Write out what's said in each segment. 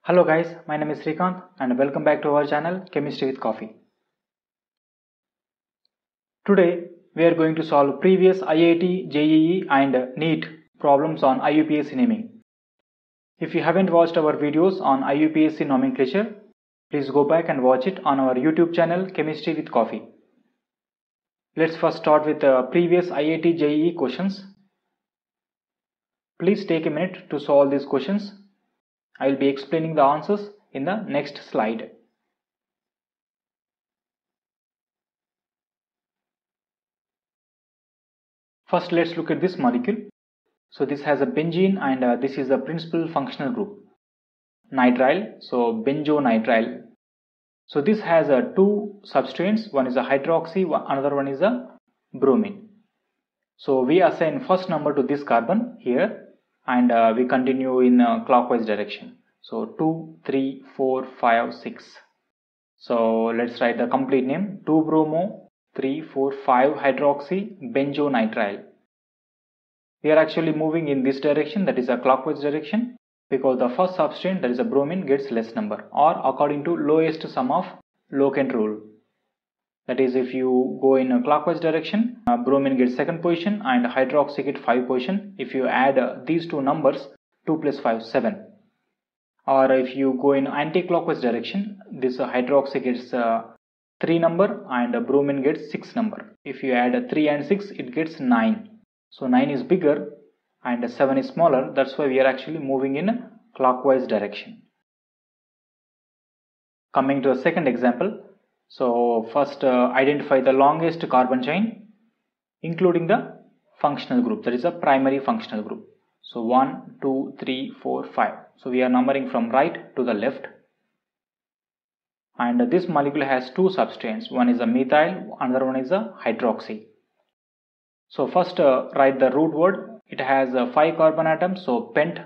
Hello guys, my name is Srikanth and welcome back to our channel Chemistry with Coffee. Today we are going to solve previous IIT, JEE and NEET problems on IUPAC naming. If you haven't watched our videos on IUPAC nomenclature, please go back and watch it on our YouTube channel Chemistry with Coffee. Let's first start with the previous IIT, JEE questions. Please take a minute to solve these questions. I will be explaining the answers in the next slide. First, let's look at this molecule. So this has a benzene and this is the principal functional group. Nitrile, so benzonitrile. So this has two substrates, one is a hydroxy, another one is a bromine. So we assign first number to this carbon here and we continue in clockwise direction. So 2, 3, 4, 5, 6. So let's write the complete name: 2-bromo, 3, 4, 5 hydroxy benzonitrile. We are actually moving in this direction, that is a clockwise direction, because the first substrate, that is a bromine, gets less number, or according to lowest sum of locant rule. That is, if you go in a clockwise direction, bromine gets second position and hydroxy gets 5 position. If you add these two numbers, 2 plus 5, 7. Or if you go in anti-clockwise direction, this hydroxy gets 3 number and bromine gets 6 number. If you add 3 and 6, it gets 9. So 9 is bigger and 7 is smaller. That's why we are actually moving in clockwise direction. Coming to the second example. So first identify the longest carbon chain including the functional group, that is a primary functional group. So 1, 2, 3, 4, 5. So we are numbering from right to the left. And this molecule has two substrates. One is a methyl, another one is a hydroxy. So first write the root word. It has 5 carbon atoms, so pent.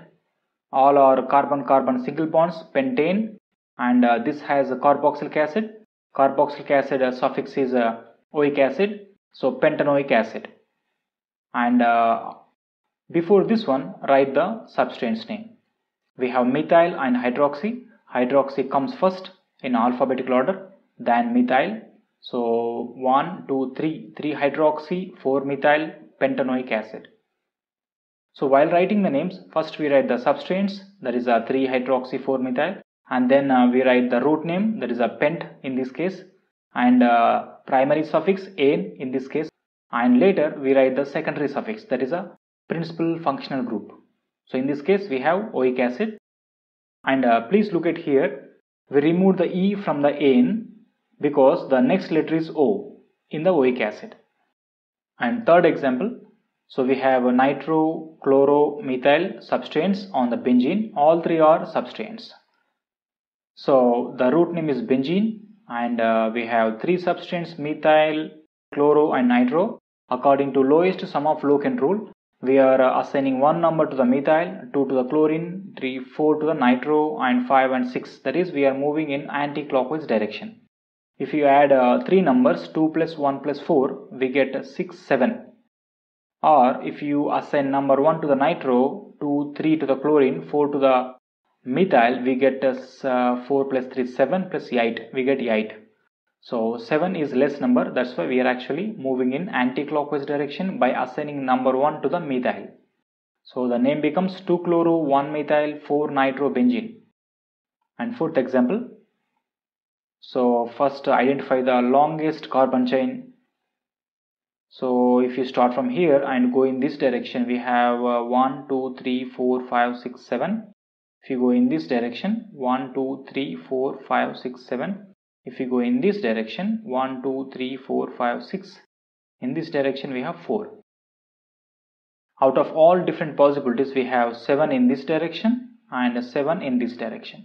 All are carbon-carbon single bonds, pentane. And this has a carboxylic acid. Carboxylic acid suffix is oic acid, so pentanoic acid. And before this one, write the substrate's name. We have methyl and hydroxy. Hydroxy comes first in alphabetical order, then methyl. So 1, 2, 3, 3 hydroxy, 4 methyl, pentanoic acid. So while writing the names, first we write the substrates, that is a 3 hydroxy 4 methyl, and then we write the root name, that is a pent in this case, and primary suffix ane in this case, and later we write the secondary suffix, that is a principal functional group. So in this case we have oic acid, and please look at here, we remove the E from the ane because the next letter is O in the oic acid. And third example, so we have nitro, chloro, methyl substrates on the benzene. All three are substrates. So the root name is benzene and we have 3 substrates: methyl, chloro and nitro. According to lowest sum of locant rule, we are assigning 1 number to the methyl, 2 to the chlorine, 3, 4 to the nitro and 5 and 6. That is, we are moving in anti-clockwise direction. If you add 3 numbers, 2 plus 1 plus 4, we get 6, 7. Or if you assign number 1 to the nitro, 2, 3 to the chlorine, 4 to the methyl, we get 4 plus 3, 7 plus 8, we get 8. So 7 is less number, that's why we are actually moving in anti-clockwise direction by assigning number 1 to the methyl. So the name becomes 2-chloro, 1-methyl, 4-nitrobenzene. And fourth example. So first identify the longest carbon chain. So if you start from here and go in this direction, we have 1, 2, 3, 4, 5, 6, 7. If you go in this direction, 1, 2, 3, 4, 5, 6, 7. If you go in this direction, 1, 2, 3, 4, 5, 6. In this direction we have 4. Out of all different possibilities, we have 7 in this direction and 7 in this direction.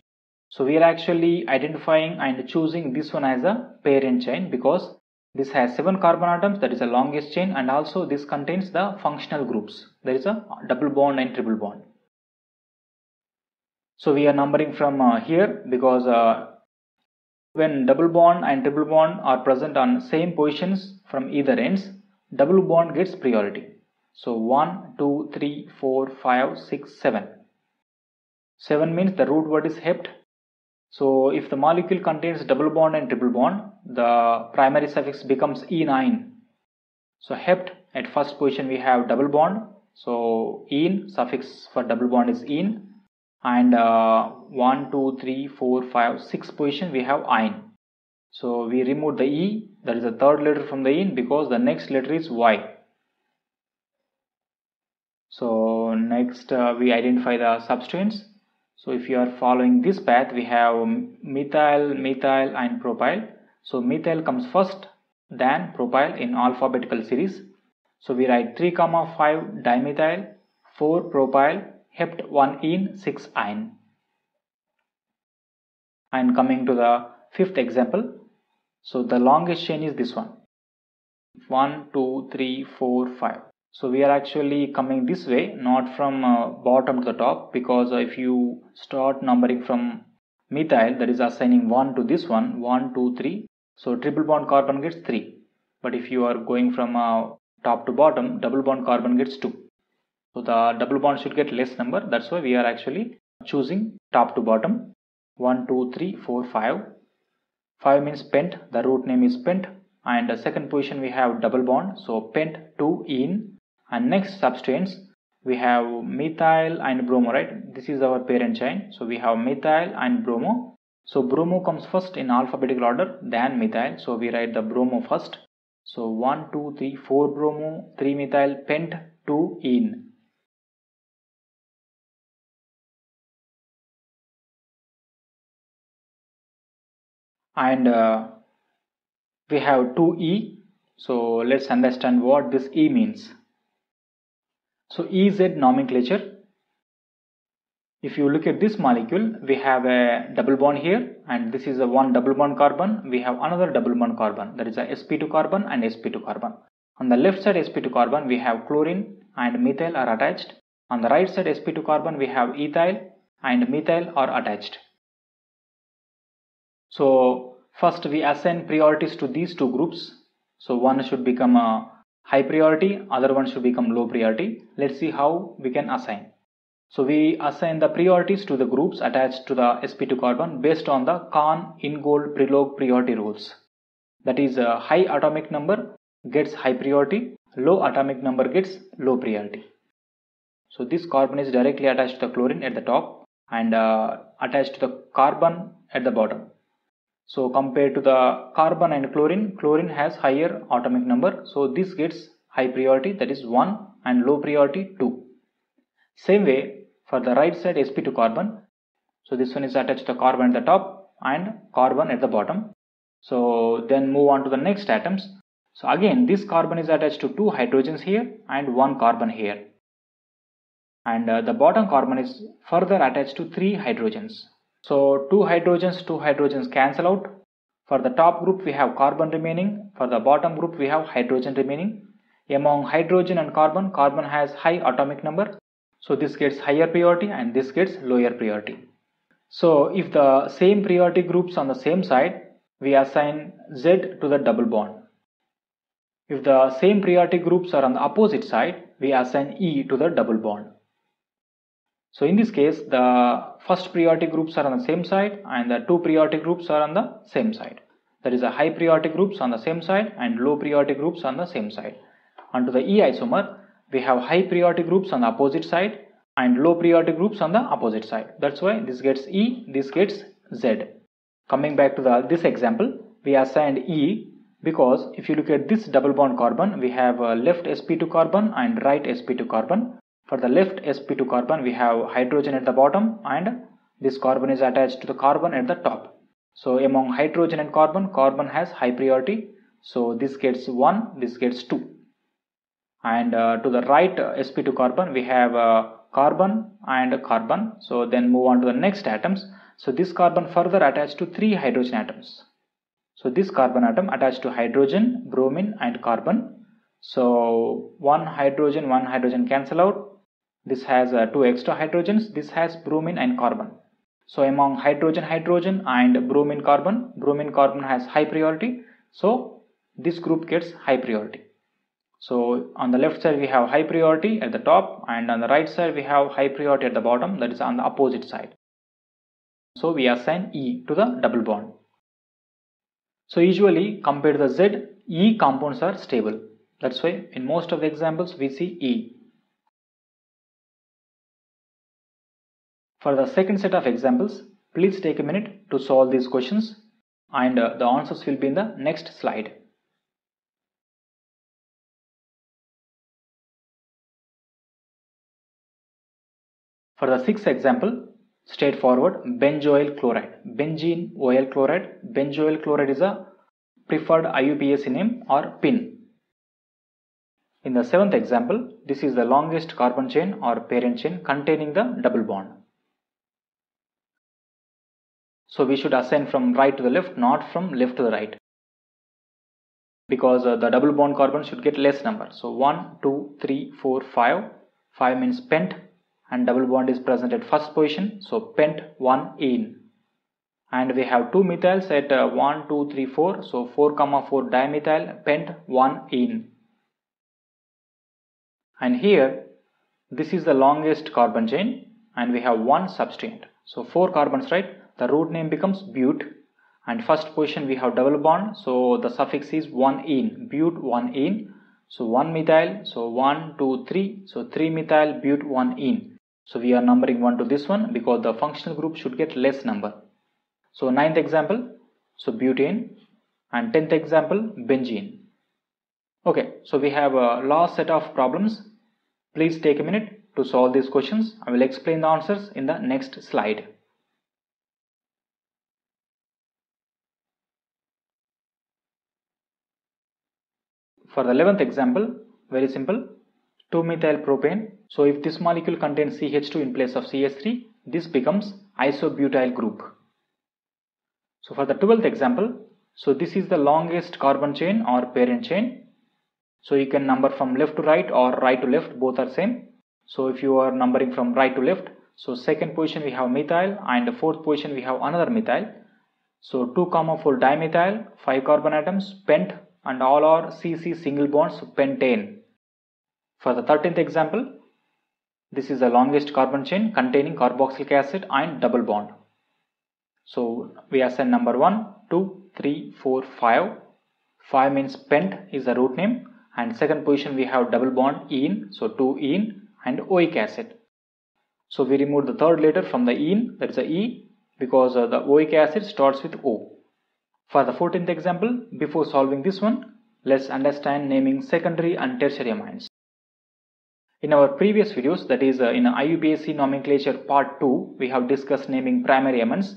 So we are actually identifying and choosing this one as a parent chain because this has 7 carbon atoms, that is the longest chain, and also this contains the functional groups. There is a double bond and triple bond. So we are numbering from here because when double bond and triple bond are present on same positions from either ends, double bond gets priority. So 1, 2, 3, 4, 5, 6, 7. 7 means the root word is hept, So if the molecule contains double bond and triple bond, the primary suffix becomes -ene. So hept, at first position we have double bond, so -ene suffix for double bond is -ene, and 1, 2, 3, 4, 5, 6 position we have -ine. So we remove the E, that is the third letter from the ene, because the next letter is Y. So next we identify the substituents. So if you are following this path, we have methyl, methyl and propyl. So methyl comes first, then propyl in alphabetical series. So we write 3, 5 dimethyl, 4 propyl, hept 1 ene, 6 ine. And coming to the fifth example, so the longest chain is this one, 1, 2, 3, 4, 5. So we are actually coming this way, not from bottom to the top, because if you start numbering from methyl, that is assigning 1 to this one, 1, 2, 3. So triple bond carbon gets 3. But if you are going from top to bottom, double bond carbon gets 2. So the double bond should get less number. That's why we are actually choosing top to bottom. 1, 2, 3, 4, 5. 5 means pent. The root name is pent. And the second position we have double bond. So pent 2 ene. And next substituents we have methyl and bromo, right? This is our parent chain. So we have methyl and bromo. So bromo comes first in alphabetical order, then methyl. So we write the bromo first. So 1, 2, 3, 4 bromo, 3 methyl, pent 2 ene. And we have 2E. So let's understand what this E means. So EZ nomenclature. If you look at this molecule, we have a double bond here, and this is a one double bond carbon. We have another double bond carbon, that is a sp2 carbon and sp2 carbon. On the left side sp2 carbon, we have chlorine and methyl are attached. On the right side sp2 carbon, we have ethyl and methyl are attached. So first we assign priorities to these two groups. So one should become a high priority, other one should become low priority. Let's see how we can assign. So we assign the priorities to the groups attached to the sp2 carbon based on the Kahn-Ingold-Prelog priority rules. That is, a high atomic number gets high priority, low atomic number gets low priority. So this carbon is directly attached to the chlorine at the top and attached to the carbon at the bottom. So compared to the carbon and chlorine, chlorine has higher atomic number. So this gets high priority, that is 1, and low priority 2. Same way for the right side sp2 carbon. So this one is attached to the carbon at the top and carbon at the bottom. So then move on to the next atoms. So again this carbon is attached to 2 hydrogens here and 1 carbon here. And the bottom carbon is further attached to 3 hydrogens. So 2 hydrogens cancel out. For the top group we have carbon remaining. For the bottom group we have hydrogen remaining. Among hydrogen and carbon, carbon has high atomic number. So this gets higher priority and this gets lower priority. So if the same priority groups on the same side, we assign Z to the double bond. If the same priority groups are on the opposite side, we assign E to the double bond. So in this case, the first priority groups are on the same side and the two priority groups are on the same side. That is, a high priority groups on the same side and low priority groups on the same side. Onto the E isomer, we have high priority groups on the opposite side and low priority groups on the opposite side. That's why this gets E, this gets Z. Coming back to this example, we assigned E because if you look at this double bond carbon, we have left sp2 carbon and right sp2 carbon. For the left sp2 carbon, we have hydrogen at the bottom and this carbon is attached to the carbon at the top. So among hydrogen and carbon, carbon has high priority. So this gets 1, this gets 2. And to the right sp2 carbon, we have carbon and carbon. So then move on to the next atoms. So this carbon further attached to 3 hydrogen atoms. So this carbon atom attached to hydrogen, bromine and carbon. So one hydrogen cancel out. This has 2 extra hydrogens. This has bromine and carbon. So among hydrogen and bromine carbon has high priority. So this group gets high priority. So on the left side we have high priority at the top and on the right side we have high priority at the bottom, that is on the opposite side. So we assign E to the double bond. So usually compared to the Z, E compounds are stable. That's why in most of the examples we see E. For the second set of examples, please take a minute to solve these questions, and the answers will be in the next slide. For the sixth example, straightforward, benzoyl chloride, benzene oil chloride. Benzoyl chloride is a preferred IUPAC name or PIN. In the seventh example, this is the longest carbon chain or parent chain containing the double bond. So we should assign from right to the left, not from left to the right, because the double bond carbon should get less number. So 1, 2, 3, 4, 5. 5 means pent, and double bond is present at first position, so pent 1 ene. And we have 2 methyls at 1, 2, 3, 4, so 4, 4 dimethyl pent 1 ene. And here this is the longest carbon chain, and we have one substituent, so 4 carbons, right? The root name becomes but, and first position we have double bond, so the suffix is 1 ene, but 1 ene. So 1 methyl, so 1, 2, 3, so 3 methyl but 1 ene. So we are numbering 1 to this one because the functional group should get less number. So 9th example, so butane, and 10th example, benzene. Okay, so we have a last set of problems. Please take a minute to solve these questions. I will explain the answers in the next slide. For the 11th example, very simple, 2-methyl propane. So if this molecule contains CH2 in place of CH3, this becomes isobutyl group. So for the 12th example, so this is the longest carbon chain or parent chain. So you can number from left to right or right to left, both are same. So if you are numbering from right to left, so second position we have methyl, and the fourth position we have another methyl. So 2, 4 dimethyl, 5 carbon atoms, pent, and all are CC single bonds, pentane. For the 13th example, this is the longest carbon chain containing carboxylic acid and double bond. So we assign number 1, 2, 3, 4, 5. 5 means pent is the root name, and second position we have double bond ene, so 2 ene, and oic acid. So we remove the third letter from the ene, that is the E, because the oic acid starts with O. For the 14th example, before solving this one, let's understand naming secondary and tertiary amines. In our previous videos, that is in IUPAC nomenclature part 2, we have discussed naming primary amines.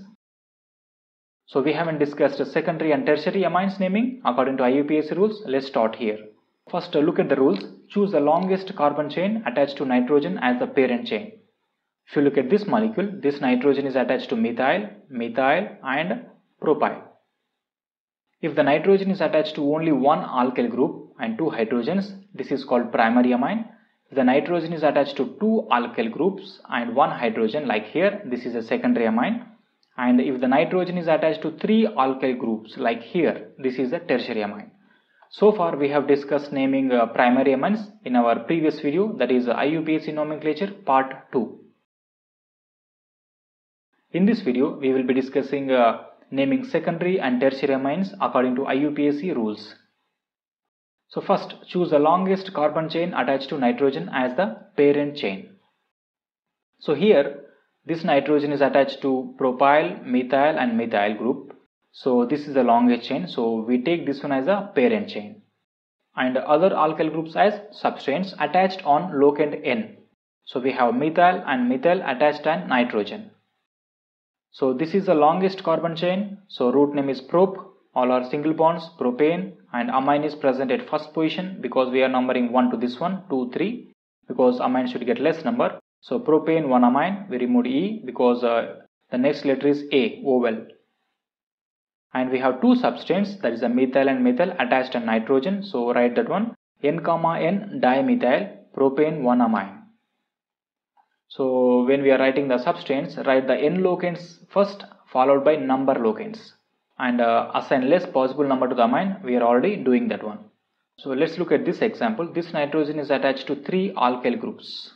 So we haven't discussed secondary and tertiary amines naming according to IUPAC rules. Let's start here. First look at the rules. Choose the longest carbon chain attached to nitrogen as the parent chain. If you look at this molecule, this nitrogen is attached to methyl, methyl and propyl. If the nitrogen is attached to only one alkyl group and 2 hydrogens, this is called primary amine. If the nitrogen is attached to 2 alkyl groups and 1 hydrogen, like here, this is a secondary amine. And if the nitrogen is attached to 3 alkyl groups, like here, this is a tertiary amine. So far we have discussed naming primary amines in our previous video, that is IUPAC nomenclature part 2. In this video we will be discussing naming secondary and tertiary amines according to IUPAC rules. So first, choose the longest carbon chain attached to nitrogen as the parent chain. So here this nitrogen is attached to propyl, methyl and methyl group. So this is the longest chain, so we take this one as a parent chain. And other alkyl groups as substrates attached on locand N. So we have methyl and methyl attached on nitrogen. So this is the longest carbon chain, so root name is prop, all are single bonds, propane, and amine is present at first position because we are numbering 1 to this one, 2, 3, because amine should get less number. So propane 1 amine, we removed E because the next letter is A, O-well. And we have 2 substances, that is a methyl and methyl attached on nitrogen, so write that one, N, N dimethyl propane 1 amine. So when we are writing the substance, write the N locands first followed by number locands, and assign less possible number to the amine. We are already doing that one. So let's look at this example. This nitrogen is attached to 3 alkyl groups.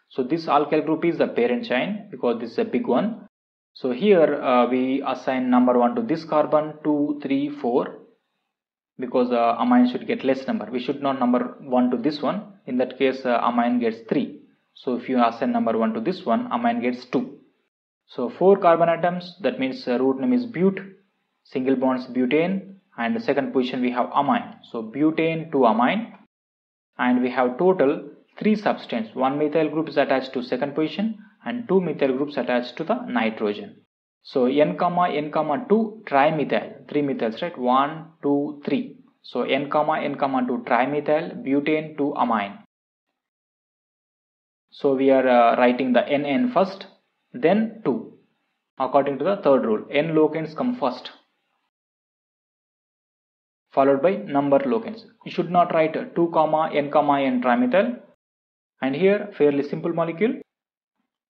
So this alkyl group is the parent chain because this is a big one. So here we assign number 1 to this carbon, 2, 3, 4, because amine should get less number. We should not number 1 to this one. In that case amine gets 3. So if you assign number 1 to this one, amine gets 2. So 4 carbon atoms, that means root name is but, single bonds butane, and the second position we have amine. So butane to amine, and we have total 3 substances. 1 methyl group is attached to second position and 2 methyl groups attached to the nitrogen. So N comma 2 trimethyl, 3 methyls, right? 1, 2, 3. So N comma 2 trimethyl butane to amine. So we are writing the NN first, then 2. According to the third rule, N locants come first, followed by number locants. You should not write 2 comma N trimethyl. And here fairly simple molecule.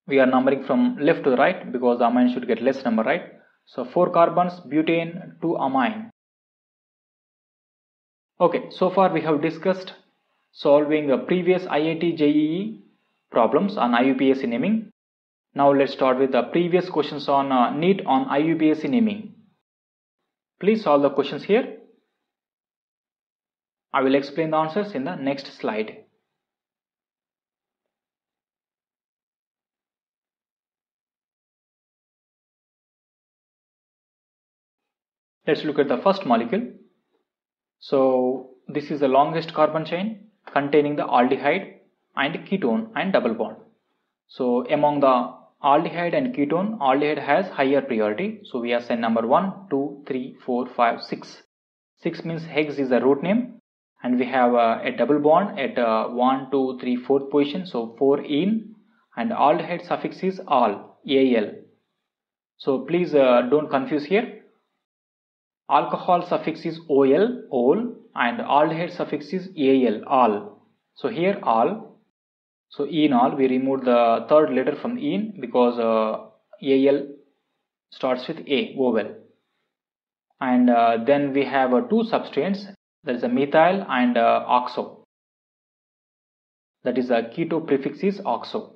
We are numbering from left to the right because amine should get less number, right? So 4 carbons, butane to amine. Okay, so far we have discussed solving the previous IIT JEE problems on IUPAC naming. Now let's start with the previous questions on NEET on IUPAC naming. Please solve the questions here. I will explain the answers in the next slide. Let's look at the first molecule. So this is the longest carbon chain containing the aldehyde and ketone and double bond. So among the aldehyde and ketone, aldehyde has higher priority. So we assign number 1, 2, 3, 4, 5, 6. 6 means hex is the root name, and we have a double bond at 1, 2, 3, 4th position. So 4 in, and aldehyde suffix is al, al. So please don't confuse here. Alcohol suffix is ol, ol, and aldehyde suffix is al, al. So here al. So enol, we remove the third letter from en because al starts with a, vowel. And then we have 2 substrates, that is a methyl and oxo. That is a keto prefix is oxo.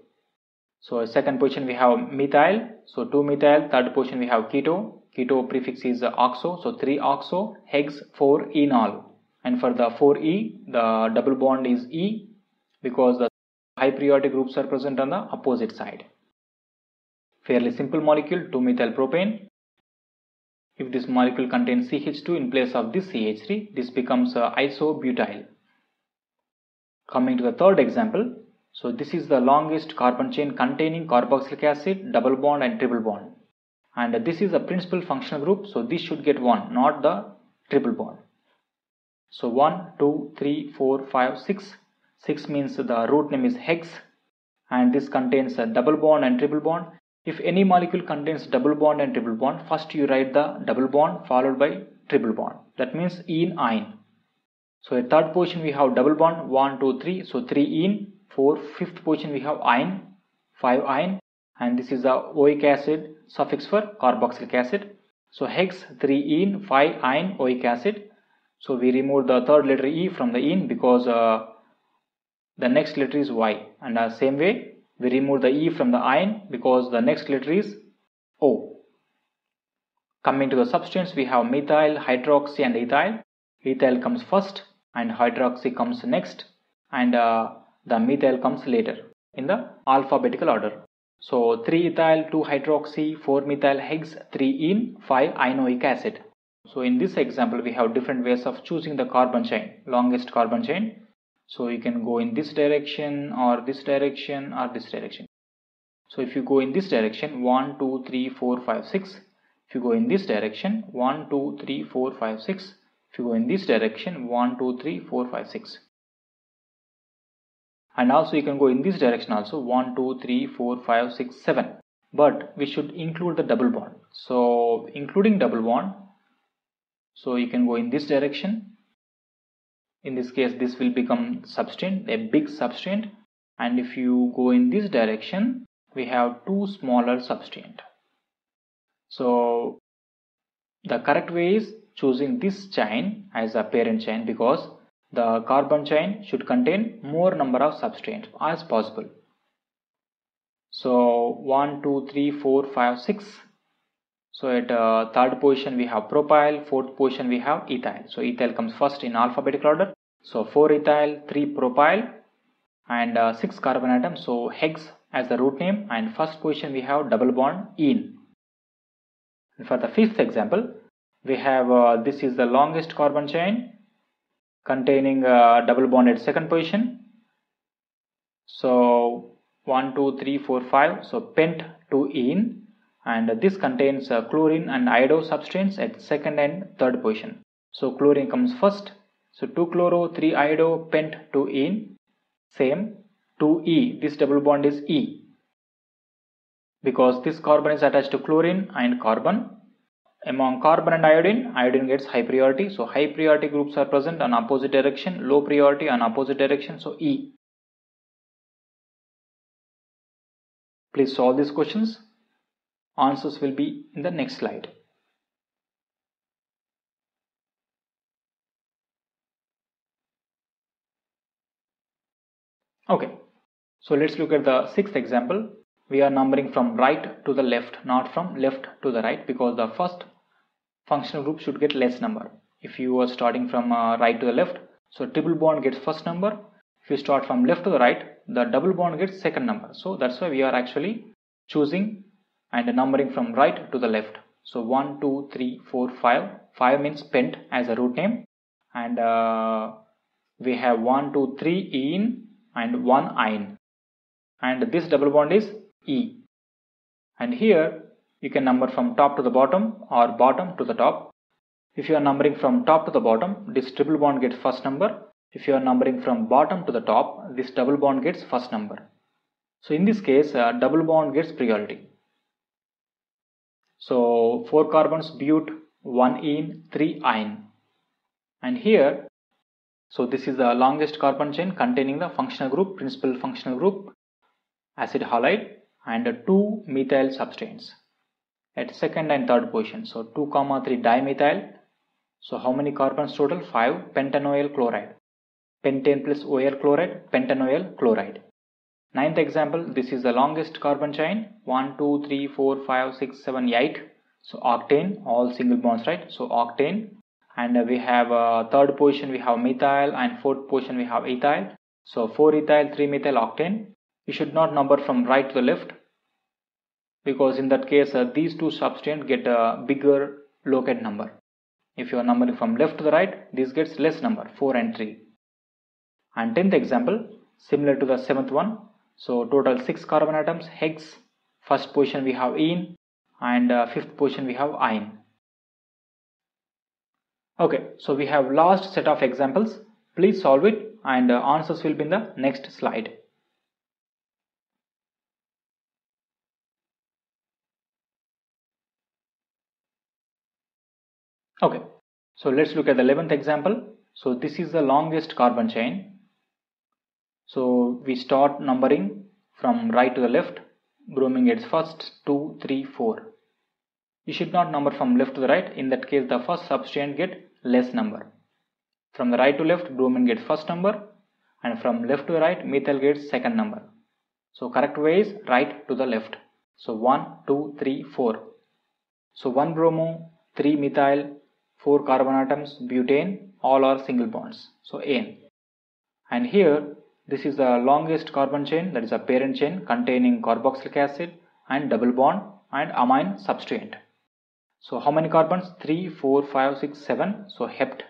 So second position we have methyl, so 2 methyl, third position we have keto. Keto prefix is oxo, so 3 oxo, hex 4 enol. And for the 4e, the double bond is E because the high priority groups are present on the opposite side. Fairly simple molecule, 2-methyl propane. If this molecule contains CH2 in place of this CH3, this becomes isobutyl. Coming to the third example, so this is the longest carbon chain containing carboxylic acid, double bond and triple bond. And this is a principal functional group, so this should get 1, not the triple bond. So 1, 2, 3, 4, 5, 6. 6 means the root name is hex, and this contains a double bond and triple bond. If any molecule contains double bond and triple bond, first you write the double bond followed by triple bond. That means en, ein. So at third position we have double bond, 1, 2, 3. So 3 en. 4, fifth position we have ein, 5 ein, and this is the oic acid suffix for carboxylic acid. So hex 3 en, 5 ein, oic acid. So we remove the third letter E from the en because the next letter is Y, and same way we remove the E from the ein because the next letter is O. Coming to the substance, we have methyl, hydroxy and ethyl. Ethyl comes first and hydroxy comes next, and the methyl comes later in the alphabetical order. So 3 ethyl, 2 hydroxy, 4 methyl hex, 3 en, 5 inoic acid. So in this example we have different ways of choosing the carbon chain, longest carbon chain. So you can go in this direction or this direction or this direction. So if you go in this direction, 1, 2, 3, 4, 5, 6. If you go in this direction, 1, 2, 3, 4, 5, 6. If you go in this direction, 1, 2, 3, 4, 5, 6. And also you can go in this direction also, 1, 2, 3, 4, 5, 6, 7. But we should include the double bond. So including double bond, so you can go in this direction. In this case this will become substance, a big substance. And if you go in this direction, we have 2 smaller substance. So the correct way is choosing this chain as a parent chain because the carbon chain should contain more number of substance as possible. So 1, 2, 3, 4, 5, 6. So at third position we have propyl, fourth position we have ethyl. So ethyl comes first in alphabetical order. So 4 ethyl, 3 propyl and 6 carbon atoms. So hex as the root name, and first position we have double bond ene. And for the fifth example, we have this is the longest carbon chain containing double bond at second position. So 1, 2, 3, 4, 5. So pent 2 ene, and this contains chlorine and iodo substrates at second and third position. So chlorine comes first. So 2 chloro, 3 iodo, pent 2 ene. Same 2e. This double bond is E because this carbon is attached to chlorine and carbon. Among carbon and iodine, iodine gets high priority. So high priority groups are present on opposite direction, low priority on opposite direction. So E. Please solve these questions. Answers will be in the next slide. Okay, so let's look at the sixth example. We are numbering from right to the left, not from left to the right, because the first functional group should get less number. If you are starting from right to the left, so triple bond gets first number. If you start from left to the right, the double bond gets second number. So that's why we are actually choosing and numbering from right to the left. So 1, 2, 3, 4, 5. 5 means pent as a root name, and we have 1, 2, 3 ene and 1 ine, and this double bond is E. And here you can number from top to the bottom or bottom to the top. If you are numbering from top to the bottom, this triple bond gets first number. If you are numbering from bottom to the top, this double bond gets first number. So in this case, double bond gets priority. So 4 carbons but, 1 ene, 3 ine. And here, so this is the longest carbon chain containing the functional group, principal functional group, acid halide, and 2 methyl substrates at second and third position. So 2, 3 dimethyl. So how many carbons total? 5 pentanoyl chloride. Pentane plus OL chloride, pentanoyl chloride. Ninth example, this is the longest carbon chain. 1, 2, 3, 4, 5, 6, 7, 8. So octane, all single bonds, right? So octane. And we have third position we have methyl, and fourth position we have ethyl. So 4 ethyl, 3 methyl octane. You should not number from right to the left, because in that case these two substances get a bigger locate number. If you are numbering from left to the right, this gets less number, 4 and 3. And 10th example, similar to the 7th one. So total 6 carbon atoms, hex. First position we have ene, and fifth position we have ine. Okay, so we have last set of examples. Please solve it, and answers will be in the next slide. Okay, so let's look at the 11th example. So this is the longest carbon chain. So we start numbering from right to the left. Bromine gets first, 2, 3, 4. You should not number from left to the right. In that case, the first substrate get less number. From the right to left, bromine gets first number, and from left to the right, methyl gets second number. So correct way is right to the left. So 1, 2, 3, 4. So 1 bromo, 3 methyl, 4 carbon atoms, butane, all are single bonds. So N. And here, this is the longest carbon chain, that is a parent chain containing carboxylic acid and double bond and amine substrate. So how many carbons? 3, 4, 5, 6, 7. So hept.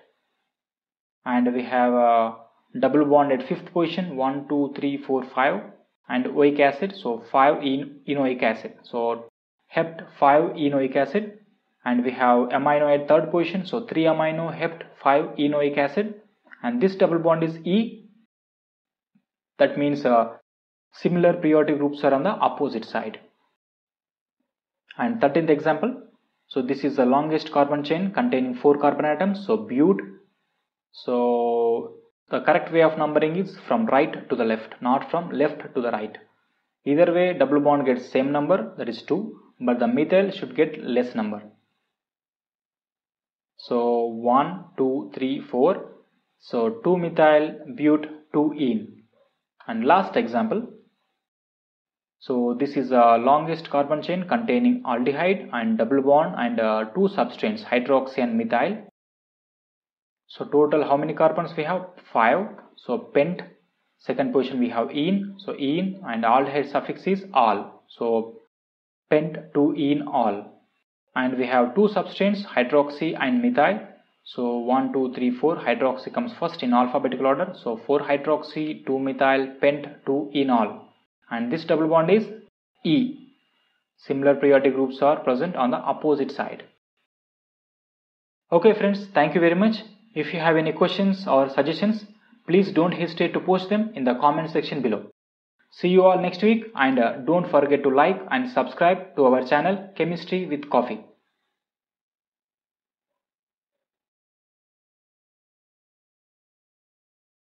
And we have a double bond at fifth position, 1, 2, 3, 4, 5. And oic acid, so 5 enoic acid. So hept 5 enoic acid. And we have amino at third position, so 3 amino, hept 5 enoic acid. And this double bond is E. That means similar priority groups are on the opposite side. And 13th example. So this is the longest carbon chain containing 4 carbon atoms. So but. So the correct way of numbering is from right to the left, not from left to the right. Either way, double bond gets same number, that is 2, but the methyl should get less number. So 1, 2, 3, 4. So 2 methyl but 2 ene. And last example. So this is the longest carbon chain containing aldehyde and double bond and two substrates, hydroxy and methyl. So total how many carbons we have? 5. So pent. Second position we have ene. So ene and aldehyde suffix is al. So pent to ene al. And we have two substrates, hydroxy and methyl. So 1, 2, 3, 4. Hydroxy comes first in alphabetical order. So 4 hydroxy, 2 methyl, pent, 2 enol. And this double bond is E. Similar periodic groups are present on the opposite side. Okay friends, thank you very much. If you have any questions or suggestions, please don't hesitate to post them in the comment section below. See you all next week, and don't forget to like and subscribe to our channel Chemistry with Coffee.